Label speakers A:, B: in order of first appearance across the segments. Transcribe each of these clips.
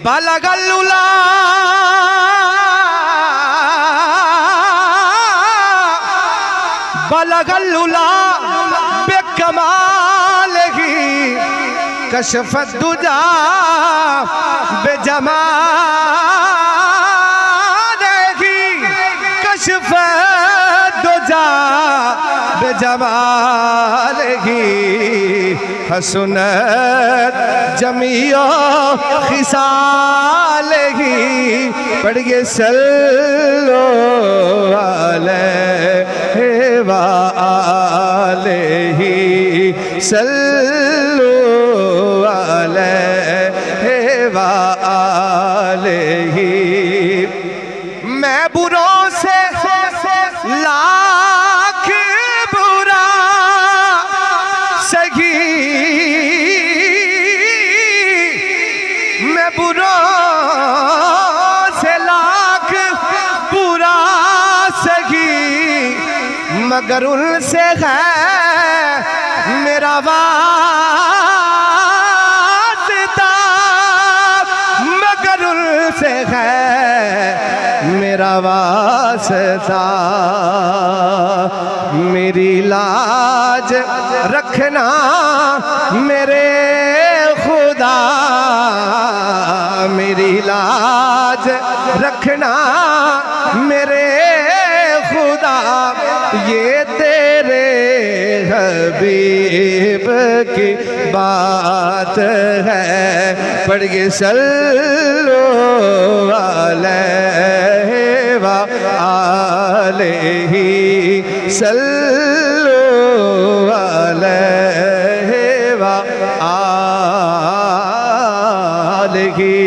A: बलगल्लुला बलगल्लुला बेकमाल ही कशफत दुजा बेजमाल ही कशफत दुजा बेजमाल ही हसनत जमियो खिसाल ही पढ़ गए सल्लो अलैहि व आलिहि सल्लो अलैहि व आलिहि। मैं बुरों से लाख बुरा सही, मैं बुरों से लाख बुरा सही, मगर उनसे है मेरा वास्ता, मगर उनसे है मेरा वास्ता। मेरी लाज रखना मेरे खुदा, मेरी लाज रखना मेरे खुदा, ये तेरे हबीब की बात है। पढ़ के सल्लो अलैहि व आलिहि सल्लो अलैहि व आलिहि।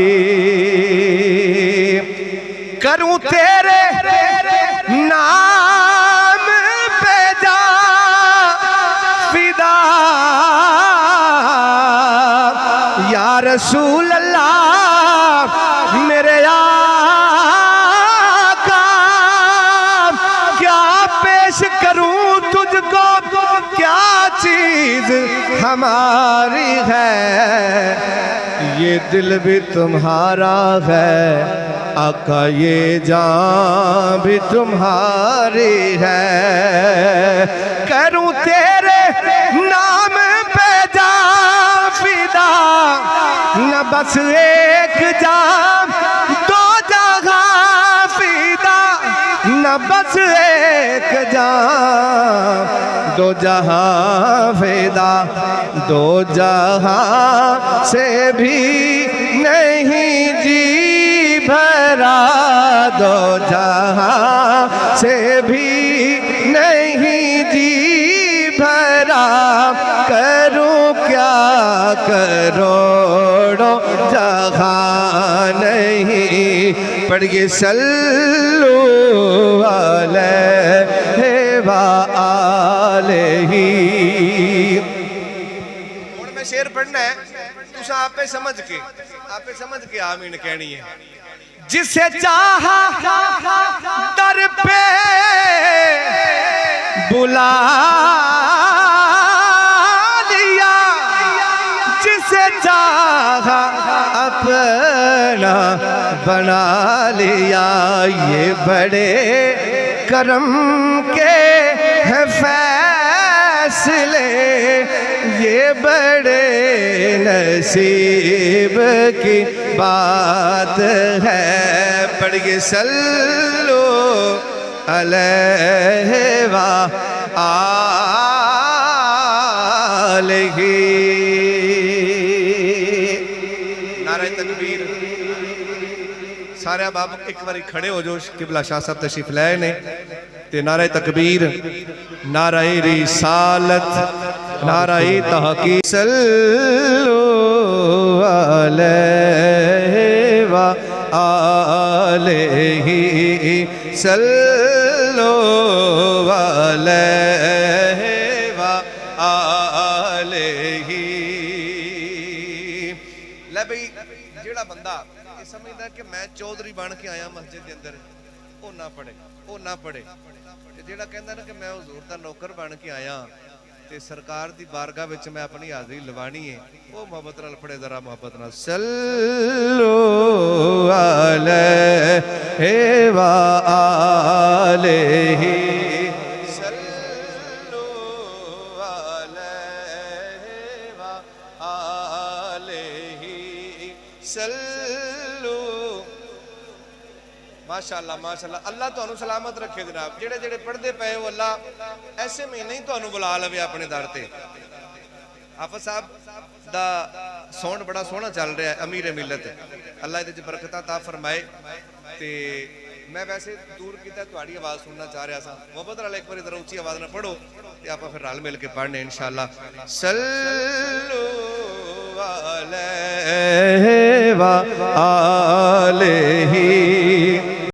A: करूं तेरे नाम पे जा फिदा या रसूल अल्लाह मेरे आका, क्या पेश करूं तुझको, क्या चीज हमारी है, ये दिल भी तुम्हारा है आका, ये जान भी तुम्हारी है। करूं तेरे नाम पे जा फिदा, न बस एक जान दो जहां फिदा, न बस एक जान दो जहां फिदा, दो जहां से भी नहीं जी भरा, दो जहां से भी नहीं जी भरा, करूं क्या करोड़ों जहां नहीं। पढ़ के सल्लू अलैहि व आलिहि। हुण मैं शेर पढ़ना है, तुस आपे समझ के आमीन कहनी है। जिसे चाहा दर पे बुला लिया, जिसे चाहा अपना बना लिया, ये बड़े करम के हैं फैसले, ये बड़े नसीब की बात है। पढ़ के सल्लो अलैहि व आलिहि। नारे तकबीर। सारे बाप एक बार खड़े हो जो, किबला शाह साहब तशरीफ लाए ने ते नारे तकबीर, नारे रिसालत, नारे तहकीक। सल्लु अलैहि व आलिहि सल्लु अलैहि व आलिहि। ले भाई जेड़ा बंदा ये समझदा कि मैं चौधरी बन के आया मस्जिद के अंदर, वो ना पढ़े, वो ना पढ़े। जेड़ा कहंदा ना कि मैं हुजूर दा नौकर बन के आया ते सरकार दी बारगाह विच मैं अपनी हाज़री लवानी है, वो मोहब्बत नाल पढ़े, जरा मोहब्बत नाल सल्लु आलैहि सल्लू। माशाअल्लाह माशाअल्लाह, अल्लाह तुहानू सलामत रखे जनाब। जेड़े जेड़े पढ़ते पे हो अल्लाह ऐसे महीने ही तुहानू बुला लवे अपने दर ते। हाफिज साहब दा साउंड बड़ा सोहना चल रहा है, अमीर मिलत, अल्लाह इहदे च बरकतां ता फरमाए। ते मैं वैसे दूर किता तुहाड़ी आवाज़ सुनना चाह रहा था। मोहब्बत नाल एक बार जरा उच्ची आवाज़ नाल पढ़ो ते आपां फिर रल मिल के पढ़ने इंशाअल्लाह। सल्लु अलैहि व आलिहि